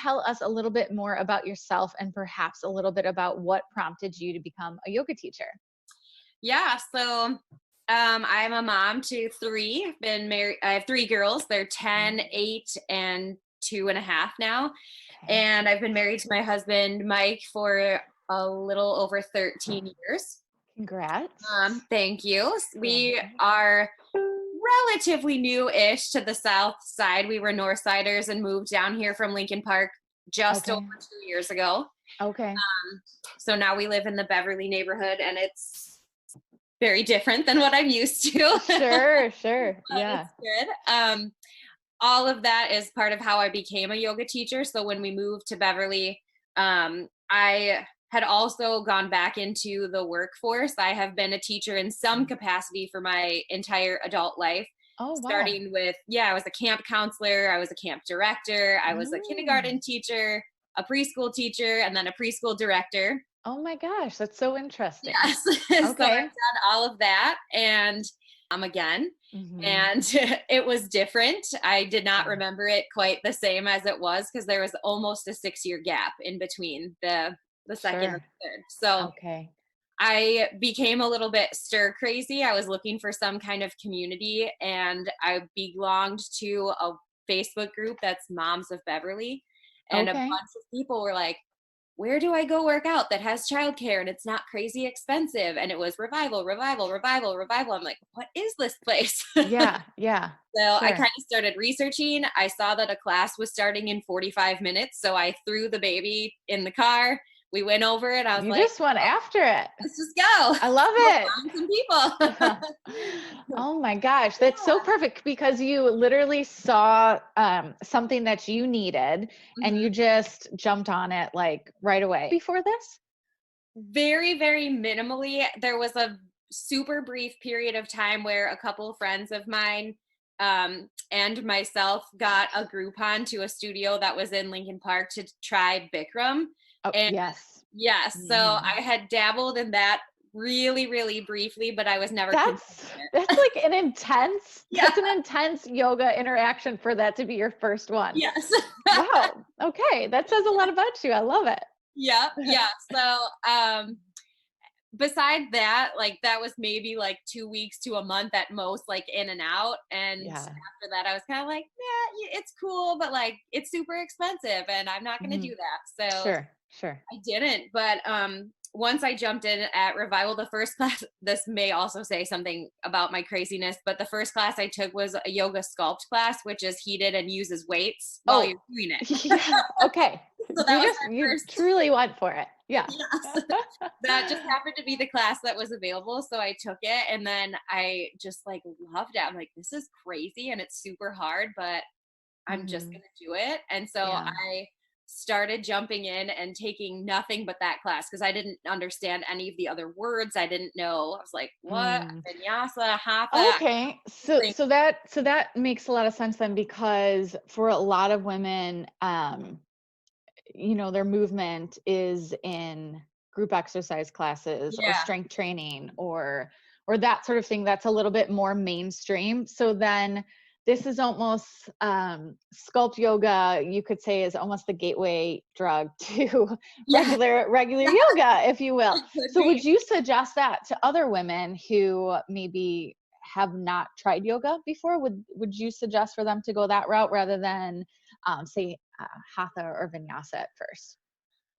tell us a little bit more about yourself and perhaps a little bit about what prompted you to become a yoga teacher? Yeah, so I'm a mom to three. I've been married. I have three girls. They're 10, Mm, 8, and 2.5 now. okay. And I've been married to my husband, Mike, for a little over 13 years. Congrats. Thank you. You're We welcome. are relatively new-ish to the South Side. We were North Siders and moved down here from Lincoln Park just over Okay. 2 years ago. Okay. So now we live in the Beverly neighborhood, and it's very different than what I'm used to. Sure, sure. But Yeah. it's good. All of that is part of how I became a yoga teacher. So when we moved to Beverly, I had also gone back into the workforce. I have been a teacher in some Mm. capacity for my entire adult life, Oh, wow. starting with, yeah, I was a camp counselor, I was a camp director, I was a Mm. kindergarten teacher, a preschool teacher, and then a preschool director. Oh my gosh, that's so interesting. Yes. So I've Okay. done all of that and again. Mhm. And it was different. I did not Yeah. remember it quite the same as it was because there was almost a 6 year gap in between the second and Sure. the third. So Okay. I became a little bit stir crazy. I was looking for some kind of community and I belonged to a Facebook group that's Moms of Beverly. And a Okay. bunch of people were like, where do I go work out that has childcare and it's not crazy expensive? And it was revival, revival, revival, revival. I'm like, what is this place? Yeah, yeah. So I Sure. kind of started researching. I saw that a class was starting in 45 minutes. So I threw the baby in the car. We went over it. I was You like, just went oh, after it. let's just go. I love Go it. find some people. Oh my gosh, that's so Yeah. perfect because you literally saw something that you needed and Mhm. you just jumped on it like right away. Before this? Very, very minimally. There was a super brief period of time where a couple of friends of mine and myself got a Groupon to a studio that was in Lincoln Park to try Bikram. Oh, And yes. yes, so Mhm. I had dabbled in that really, really briefly, but I was never consistent. That's like an intense Yeah, that's an intense yoga interaction for that to be your first one. yes. Wow. Okay, that says a lot about you. I love it. Yeah, yeah. So beside that, like that was maybe like 2 weeks to a month at most, like in and out. And Yeah. after that, I was kind of like, yeah, it's cool, but like it's super expensive and I'm not going to Mhm. do that. So Sure, sure. I didn't. But once I jumped in at Revival, the first class, this may also say something about my craziness, but the first class I took was a yoga sculpt class, which is heated and uses weights while you're Oh, doing it. yeah, okay. So that was You my first. truly went for it. Yeah. Yes. That just happened to be the class that was available, so I took it, and then I just, like, loved it. I'm like, "This is crazy, and it's super hard, but I'm just Mhm. gonna do it," and so Yeah. I started jumping in and taking nothing but that class because I didn't understand any of the other words. I didn't know. I was like, "What? Mm. Vinyasa, hatha?" Okay. Thing. So that makes a lot of sense then because for a lot of women, their movement is in group exercise classes or Yeah. strength training or that sort of thing that's a little bit more mainstream. So then this is almost sculpt yoga, you could say, is almost the gateway drug to Yeah. regular yoga, if you will. It could So would be. you suggest that to other women who maybe have not tried yoga before? Would you suggest for them to go that route rather than say hatha or vinyasa at first?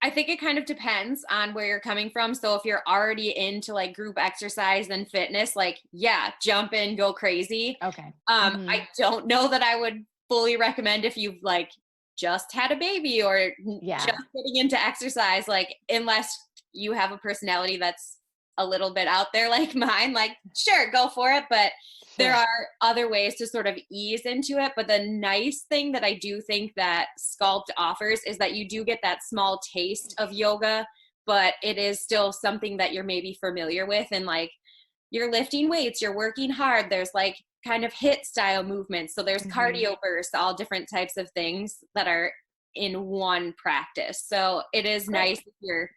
I think it kind of depends on where you're coming from. So if you're already into like group exercise and fitness, like yeah, jump in, go crazy. Okay. I Mhm. don't know that I would fully recommend if you've like just had a baby or just Yeah. getting into exercise, like unless you have a personality that's a little bit out there like mine, like sure, go for it. But there Sure. are other ways to sort of ease into it. But the nice thing that I do think that Sculpt offers is that you do get that small taste of yoga, but it is still something that you're maybe familiar with. And like you're lifting weights, you're working hard. There's like kind of hit style movements. So there's Mhm. cardio bursts, all different types of things that are in one practice. So it is Great. nice if you're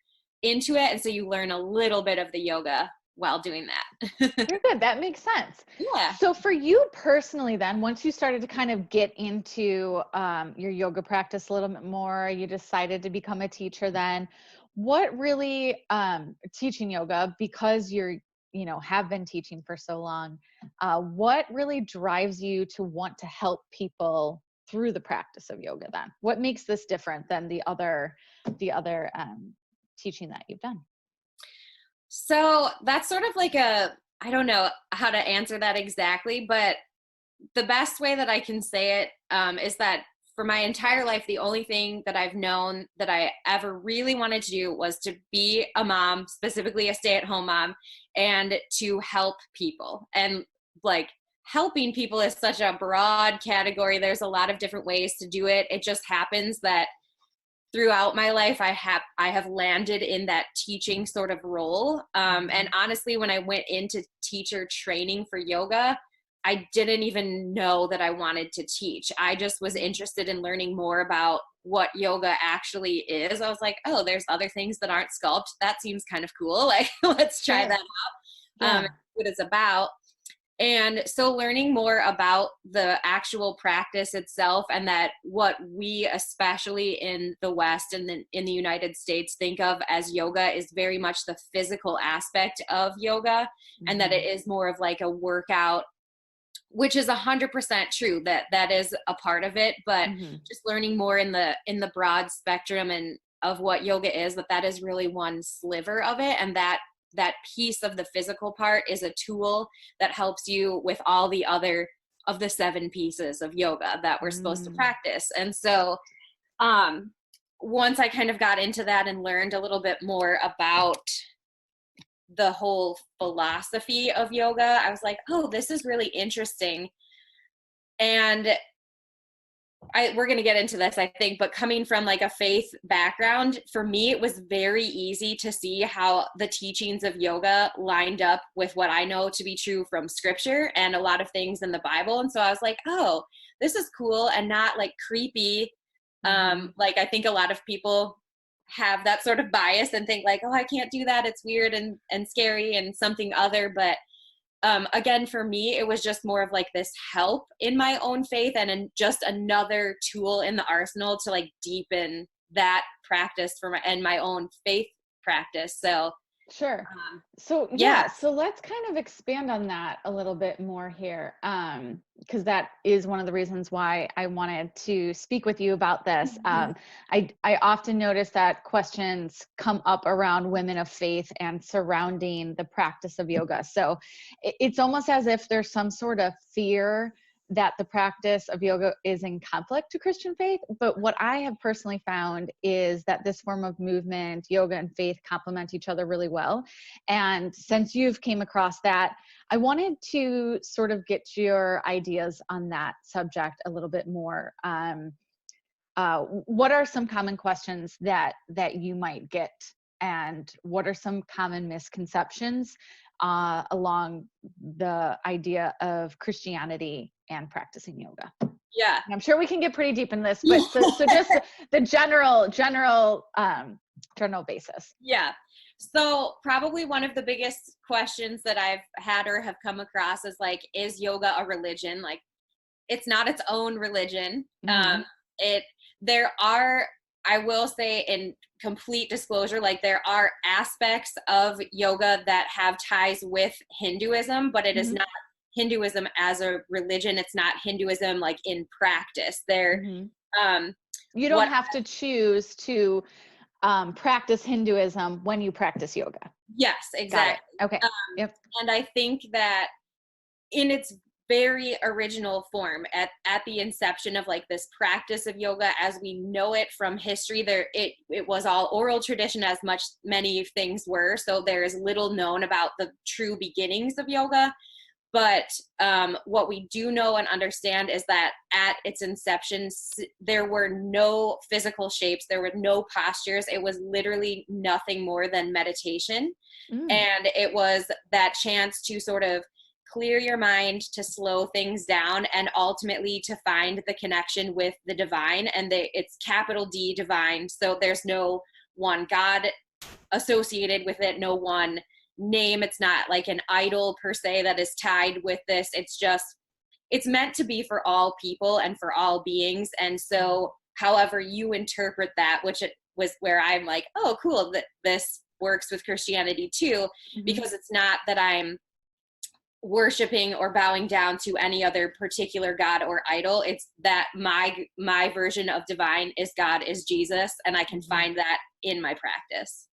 into it. And so you learn a little bit of the yoga while doing that. You're good. That makes sense. Yeah. So for you personally, then, once you started to kind of get into your yoga practice a little bit more, you decided to become a teacher then. What really, teaching yoga, because you're, have been teaching for so long, what really drives you to want to help people through the practice of yoga then? What makes this different than the other teaching that you've done? So that's sort of like I don't know how to answer that exactly, but the best way that I can say it is that for my entire life, the only thing that I've known that I ever really wanted to do was to be a mom, specifically a stay-at-home mom, and to help people. And like helping people is such a broad category. There's a lot of different ways to do it. It just happens that throughout my life, I have landed in that teaching sort of role. And honestly, when I went into teacher training for yoga, I didn't even know that I wanted to teach. I just was interested in learning more about what yoga actually is. I was like, oh, there's other things that aren't sculpt. That seems kind of cool. Like, let's try Sure. that out. Yeah. What it's about. And so learning more about the actual practice itself, and that what we, especially in the West and in the United States, think of as yoga is very much the physical aspect of yoga, and that it is more of like a workout, which is 100% true, that is a part of it. But just learning more in the broad spectrum and of what yoga is, that is really one sliver of it, and that piece of the physical part is a tool that helps you with all the other of the 7 pieces of yoga that we're supposed to practice. And so once I kind of got into that and learned a little bit more about the whole philosophy of yoga, I was like, oh, this is really interesting. And we're going to get into this, I think, but coming from like a faith background, for me, it was very easy to see how the teachings of yoga lined up with what I know to be true from scripture and a lot of things in the Bible. And so I was like, oh, this is cool and not like creepy. Like I think a lot of people have that sort of bias and think like, oh, I can't do that. It's weird and scary and something other. But again, for me, it was just more of like this help in my own faith and just another tool in the arsenal to like deepen that practice and my own faith practice. So Sure. So yeah, so let's kind of expand on that a little bit more here. Because that is one of the reasons why I wanted to speak with you about this. I often notice that questions come up around women of faith and surrounding the practice of yoga. So it's almost as if there's some sort of fear that the practice of yoga is in conflict to Christian faith. But what I have personally found is that this form of movement, yoga and faith, complement each other really well. And since you've came across that, I wanted to sort of get your ideas on that subject a little bit more. What are some common questions that you might get? And what are some common misconceptions along the idea of Christianity and practicing yoga? Yeah. And I'm sure we can get pretty deep in this, but so just the general basis. Yeah. So probably one of the biggest questions that I've had or have come across is like, is yoga a religion? Like, it's not its own religion. There are, I will say in complete disclosure, like there are aspects of yoga that have ties with Hinduism, but it is not Hinduism as a religion. It's not Hinduism like in practice. You don't have to choose to practice Hinduism when you practice yoga. Yes, exactly. Okay. And I think that in its very original form at the inception of like this practice of yoga as we know it from history, it was all oral tradition, as many things were. So there is little known about the true beginnings of yoga. But what we do know and understand is that at its inception, there were no physical shapes, there were no postures. It was literally nothing more than meditation. And it was that chance to sort of clear your mind, to slow things down, and ultimately to find the connection with the divine. And it's capital D divine. So there's no one God associated with it, no one name. It's not like an idol per se that is tied with this. It's just, it's meant to be for all people and for all beings. And so however you interpret that, which it was where I'm like, oh, cool, that this works with Christianity too, because it's not that I'm worshiping or bowing down to any other particular god or idol. It's that my version of divine is God, is Jesus, and I can find that in my practice.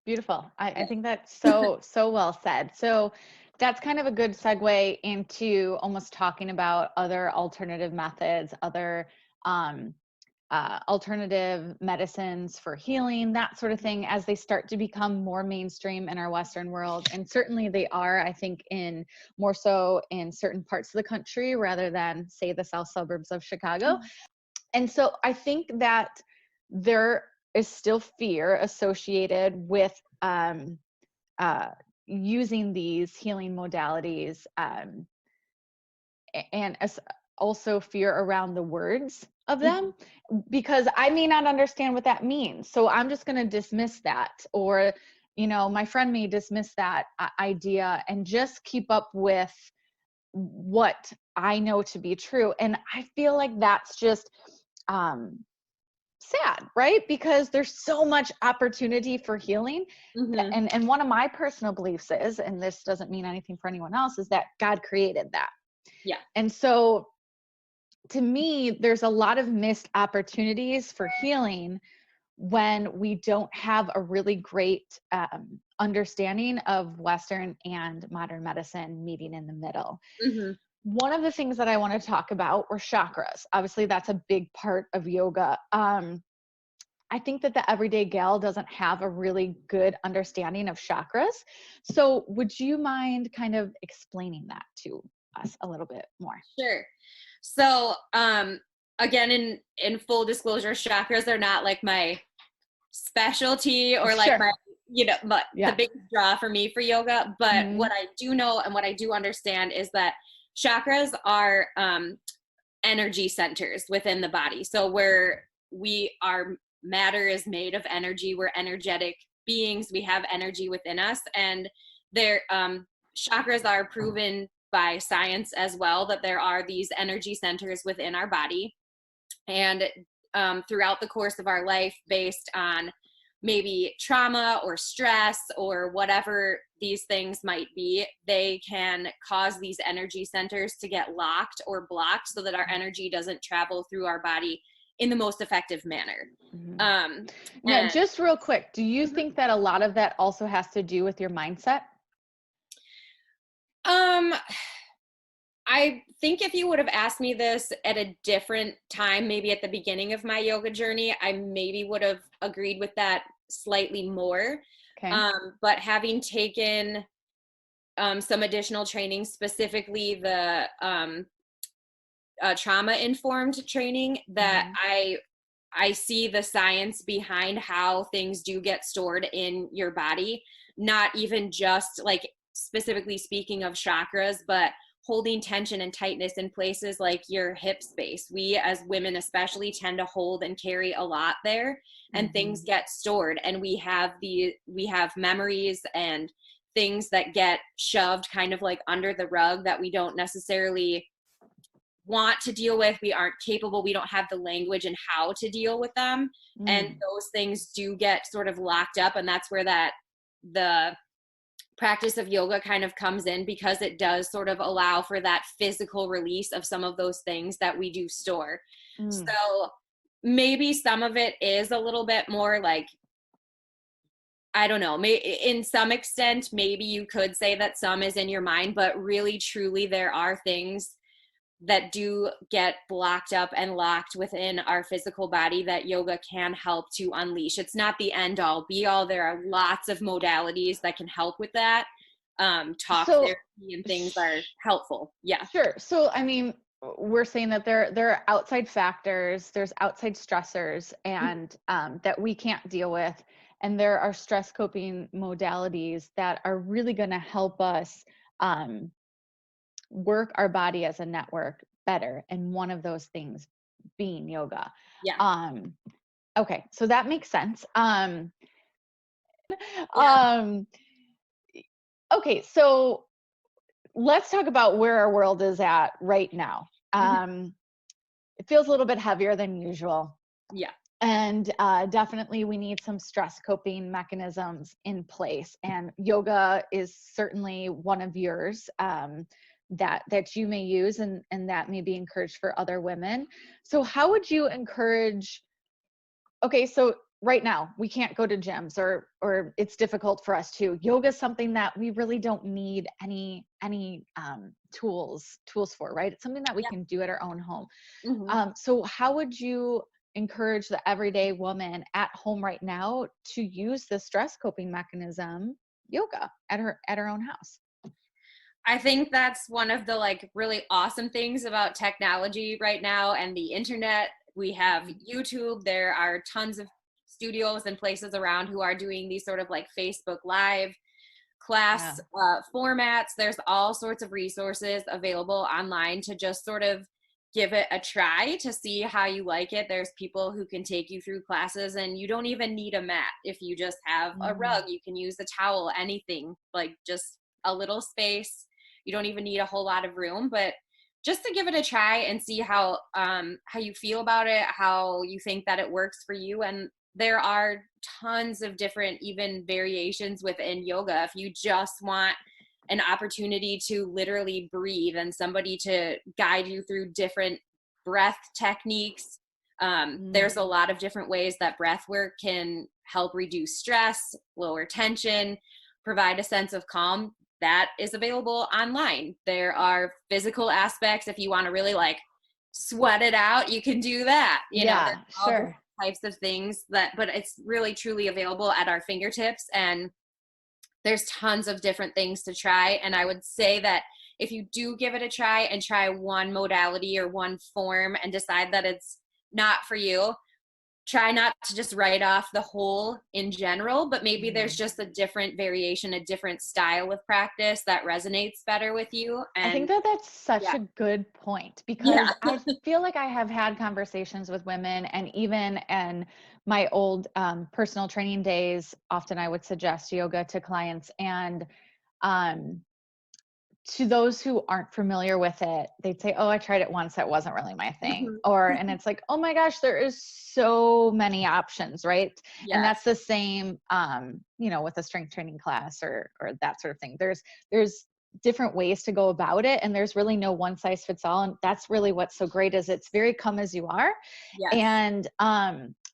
Beautiful. I think that's so well said. So that's kind of a good segue into almost talking about other alternative methods, other alternative medicines for healing, that sort of thing, as they start to become more mainstream in our Western world. And certainly they are, I think, in more so in certain parts of the country rather than, say, the south suburbs of Chicago. And so I think that there is still fear associated with using these healing modalities, and also fear around the words of them, because I may not understand what that means. So I'm just going to dismiss that, or, you know, my friend may dismiss that idea and just keep up with what I know to be true. And I feel like that's just sad, right? Because there's so much opportunity for healing. And one of my personal beliefs is, and this doesn't mean anything for anyone else, is that God created that. Yeah. And so to me, there's a lot of missed opportunities for healing when we don't have a really great understanding of Western and modern medicine meeting in the middle. One of the things that I want to talk about were chakras. Obviously, that's a big part of yoga. I think that the everyday gal doesn't have a really good understanding of chakras. So would you mind kind of explaining that to us a little bit more? Sure. So, again, in full disclosure, chakras are not like my specialty or like my, you know, but the biggest draw for me for yoga. But what I do know and what I do understand is that chakras are energy centers within the body. So our matter is made of energy. We're energetic beings. We have energy within us, and chakras are proven by science as well that there are these energy centers within our body. And throughout the course of our life, based on maybe trauma or stress or whatever these things might be, they can cause these energy centers to get locked or blocked so that our energy doesn't travel through our body in the most effective manner. Now, just real quick, do you think that a lot of that also has to do with your mindset? I think if you would have asked me this at a different time, maybe at the beginning of my yoga journey, I maybe would have agreed with that slightly more. Okay. But having taken some additional training, specifically the trauma-informed training, that I see the science behind how things do get stored in your body, not even just like specifically speaking of chakras, but holding tension and tightness in places like your hip space. We as women especially tend to hold and carry a lot there, and things get stored, and we have memories and things that get shoved kind of like under the rug that we don't necessarily want to deal with. We aren't capable, we don't have the language and how to deal with them. And those things do get sort of locked up, and that's where the practice of yoga kind of comes in, because it does sort of allow for that physical release of some of those things that we do store. So maybe some of it is a little bit more like, I don't know, in some extent, maybe you could say that some is in your mind, but really, truly, there are things that do get blocked up and locked within our physical body that yoga can help to unleash. It's not the end all be all. There are lots of modalities that can help with that. Talk therapy and things are helpful. Yeah. Sure. So, I mean, we're saying that there are outside factors, there's outside stressors, and that we can't deal with. And there are stress coping modalities that are really going to help us work our body as a network better, and one of those things being yoga. Okay, so that makes sense. Okay, so let's talk about where our world is at right now. Mhm. It feels a little bit heavier than usual. Yeah. And definitely we need some stress coping mechanisms in place. And yoga is certainly one of yours that you may use and that may be encouraged for other women. So how would you encourage, okay, so right now we can't go to gyms or it's difficult for us to. Yoga is something that we really don't need any tools for, right? It's something that we Yeah. can do at our own home. Hmm. So how would you encourage the everyday woman at home right now to use the stress coping mechanism, yoga, at her own house? I think that's one of the like really awesome things about technology right now and the internet. We have YouTube. There are tons of studios and places around who are doing these sort of like Facebook Live Yeah. class formats. There's all sorts of resources available online to just sort of give it a try to see how you like it. There's people who can take you through classes, and you don't even need a mat. If you just have a Mm, rug, you can use a towel, anything, like just a little space. You don't even need a whole lot of room, but just to give it a try and see how you feel about it, how you think that it works for you. And there are tons of different even variations within yoga. If you just want an opportunity to literally breathe and somebody to guide you through different breath techniques, mm, there's a lot of different ways that breath work can help reduce stress, lower tension, provide a sense of calm. That is available online. There are physical aspects. If you want to really like sweat it out, you can do that. There's yeah, all different sure. types of things but it's really truly available at our fingertips, and there's tons of different things to try. And I would say that if you do give it a try and try one modality or one form and decide that it's not for you, try not to just write off the whole in general, but maybe there's Mhm. just a different variation, a different style of practice that resonates better with you. I think And that that's such yeah. a good point Yeah. because I feel like I have had conversations with women, and even in my old personal training days, often I would suggest yoga to clients. And um, to those who aren't familiar with it, they'd say, "Oh, I tried it once. That wasn't really my thing." Mhm. And it's like, "Oh my gosh, there is so many options, right?" And Yes. that's the same, with a strength training class or that sort of thing. There's different ways to go about it, and there's really no one size fits all. And that's really what's so great is it's very come as you are. Yes. And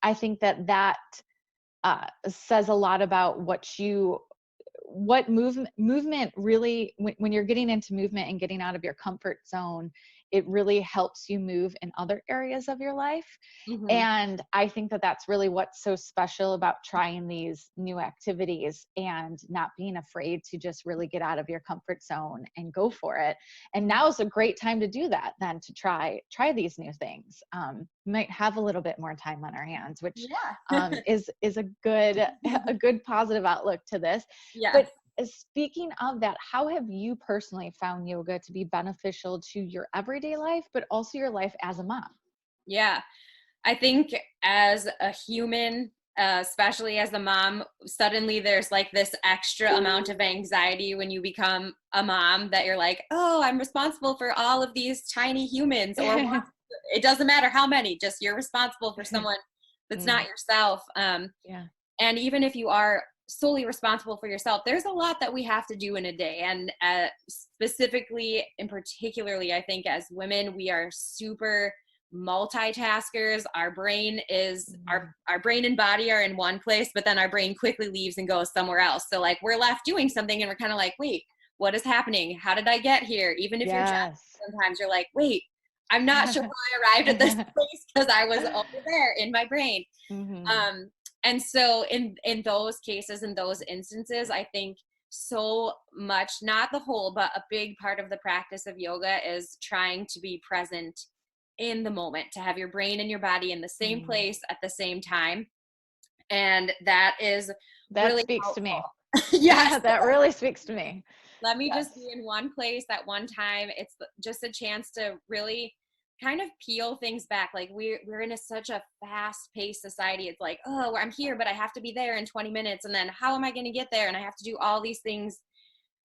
I think that says a lot about what movement really, when you're getting into movement and getting out of your comfort zone, it really helps you move in other areas of your life. Hmm. And I think that that's really what's so special about trying these new activities and not being afraid to just really get out of your comfort zone and go for it. And Hmm. now is a great time to do that, then to try these new things. We might have a little bit more time on our hands, which Yeah. is a good a good positive outlook to this. Yes. But speaking of that, how have you personally found yoga to be beneficial to your everyday life, but also your life as a mom? Yeah. I think as a human, especially as a mom, suddenly there's like this extra amount of anxiety when you become a mom that you're like, oh, I'm responsible for all of these tiny humans, or it doesn't matter how many, just you're responsible for someone that's not Mm, yourself. yeah. And even if you are solely responsible for yourself, there's a lot that we have to do in a day. And specifically and particularly, I think as women, we are super multitaskers. Our brain is Mm, our brain and body are in one place, but then our brain quickly leaves and goes somewhere else. So like we're left doing something and we're kind of like, wait, what is happening? How did I get here? Even if you're just, yes. sometimes you're like, wait, I'm not sure how I arrived at this place because I was over there in my brain. Hmm. Um, and so in those cases, in those instances, I think so much, not the whole, but a big part of the practice of yoga is trying to be present in the moment, to have your brain and your body in the same Mm. place at the same time. And that is That really speaks to me. helpful. Yes. That really speaks to me. Let me just Yes. be in one place at one time. It's just a chance to really kind of peel things back. Like we're in such a fast paced society. It's like, oh, I'm here, but I have to be there in 20 minutes. And then how am I going to get there? And I have to do all these things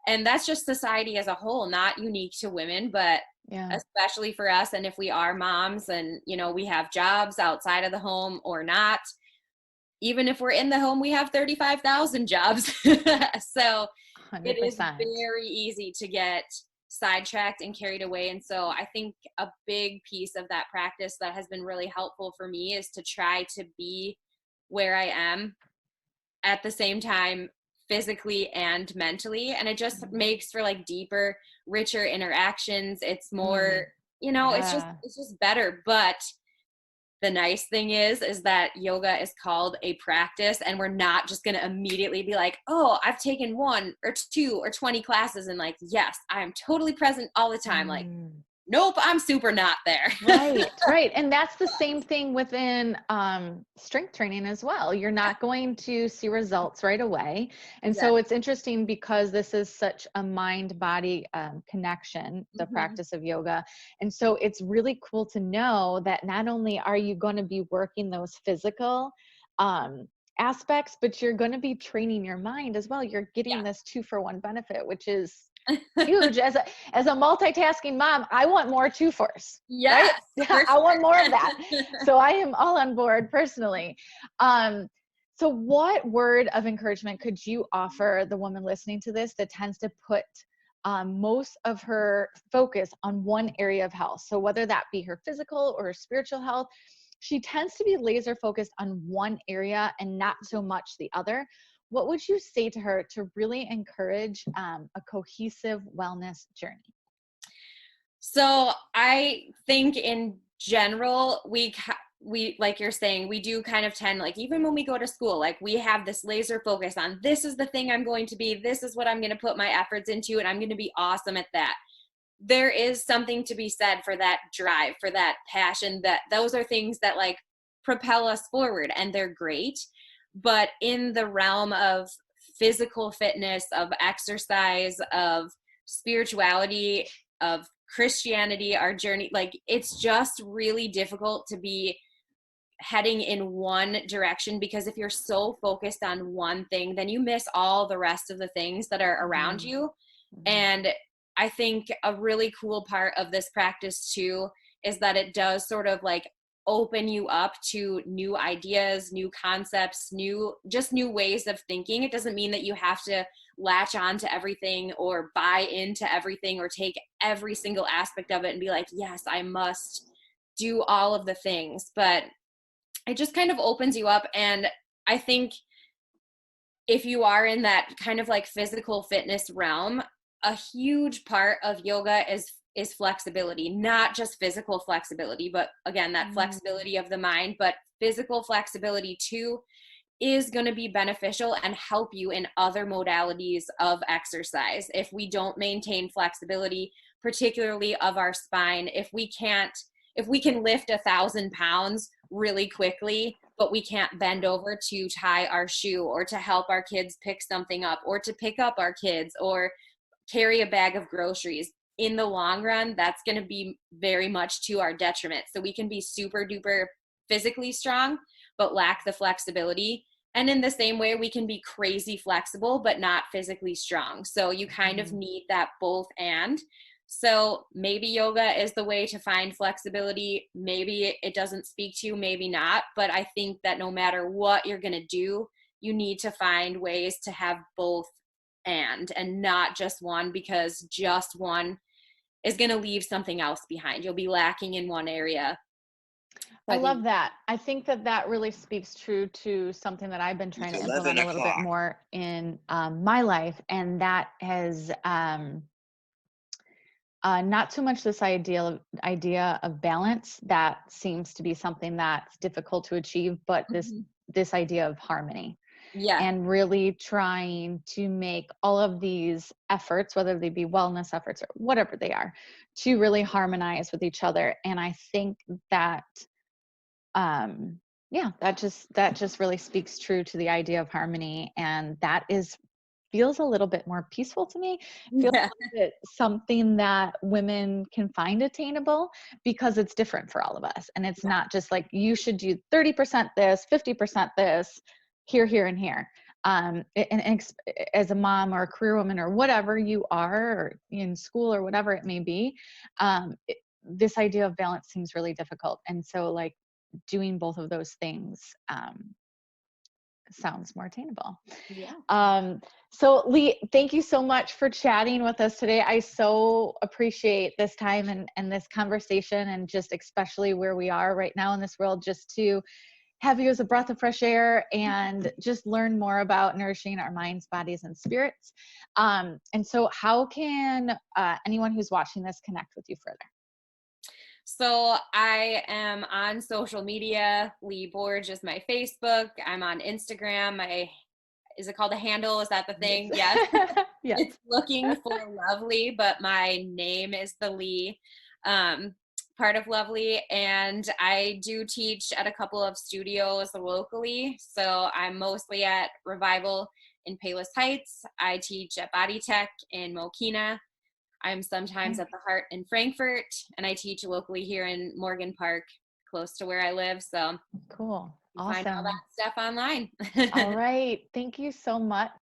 And that's just society as a whole, not unique to women, but Yeah. especially for us. And if we are moms and, you know, we have jobs outside of the home or not, even if we're in the home, we have 35,000 jobs. So it is 100%. very easy to get sidetracked and carried away. And so I think a big piece of that practice that has been really helpful for me is to try to be where I am at the same time, physically and mentally. And it just makes for like deeper, richer interactions. It's more, Mm, you know, yeah. it's just better. But the nice thing is that yoga is called a practice, and we're not just going to immediately be like, oh, I've taken 1 or 2 or 20 classes and like, yes, I am totally present all the time. Like, Mm. nope, I'm super not there. Right, right. And that's the same thing within strength training as well. You're not going to see results right away. And Yeah. so it's interesting because this is such a mind body connection, the Hmm. practice of yoga. And so it's really cool to know that not only are you going to be working those physical aspects, but you're going to be training your mind as well. You're getting Yeah. this 2-for-1 benefit, which is huge. As a multitasking mom, I want more 2-fors, right? Yes, for I want more of that. sure. So I am all on board personally. Um, so what word of encouragement could you offer the woman listening to this that tends to put most of her focus on one area of health? So whether that be her physical or her spiritual health, she tends to be laser focused on one area and not so much the other. What would you say to her to really encourage a cohesive wellness journey? So I think in general, we like you're saying, we do kind of tend, like, even when we go to school, like we have this laser focus on this is the thing I'm going to be, this is what I'm going to put my efforts into, and I'm going to be awesome at that. There is something to be said for that drive, for that passion, that those are things that like propel us forward, and they're great. But in the realm of physical fitness, of exercise, of spirituality, of Christianity, our journey, like it's just really difficult to be heading in one direction, because if you're so focused on one thing, then you miss all the rest of the things that are around Mhm, you. mhm, And I think a really cool part of this practice too is that it does sort of like open you up to new ideas, new concepts, new ways of thinking. It doesn't mean that you have to latch on to everything or buy into everything or take every single aspect of it and be like, yes, I must do all of the things. But it just kind of opens you up. And I think if you are in that kind of like physical fitness realm, a huge part of yoga is flexibility, not just physical flexibility, but again, that mm, flexibility of the mind, but physical flexibility too is going to be beneficial and help you in other modalities of exercise. If we don't maintain flexibility, particularly of our spine, if we can lift 1,000 pounds really quickly, but we can't bend over to tie our shoe or to help our kids pick something up or to pick up our kids or carry a bag of groceries, in the long run, that's going to be very much to our detriment. So we can be super duper physically strong, but lack the flexibility. And in the same way, we can be crazy flexible, but not physically strong. So you kind of mhm. need that both and. So maybe yoga is the way to find flexibility. Maybe it doesn't speak to you, maybe not. But I think that no matter what you're going to do, you need to find ways to have both and not just one, because just one is going to leave something else behind. You'll be lacking in one area I by the love that. I think that that really speaks true to something that I've been It's trying to 11 implement a little bit o'clock. more in my life, and that has not so much this idea of balance that seems to be something that's difficult to achieve, but Mhm. this idea of harmony Yeah. and really trying to make all of these efforts, whether they be wellness efforts or whatever they are, to really harmonize with each other. And I think that yeah, that just really speaks true to the idea of harmony, and that is feels a little bit more peaceful to me. Feels Yeah. like it's something that women can find attainable because it's different for all of us. And it's not just like you should do 30% this, 50% this, here, and here. As a mom or a career woman or whatever you are, or in school or whatever it may be, this idea of balance seems really difficult. And so like doing both of those things sounds more attainable. Yeah. So Leigh, thank you so much for chatting with us today. I so appreciate this time and this conversation, and just especially where we are right now in this world, just to have you as a breath of fresh air and just learn more about nourishing our minds, bodies, and spirits. And so how can anyone who's watching this connect with you further? So I am on social media. Leigh Borge is my Facebook. I'm on Instagram. Is it called a handle? Is that the thing? Yes. Yes. It's looking for Lovely, but my name is the Leigh part of Lovely. And I do teach at a couple of studios locally. So I'm mostly at Revival in Palos Heights. I teach at Body Tech in Mokina. I'm sometimes at the Heart in Frankfurt, and I teach locally here in Morgan Park, close to where I live. So Cool. you find all Awesome. that stuff online. All right. Thank you so much.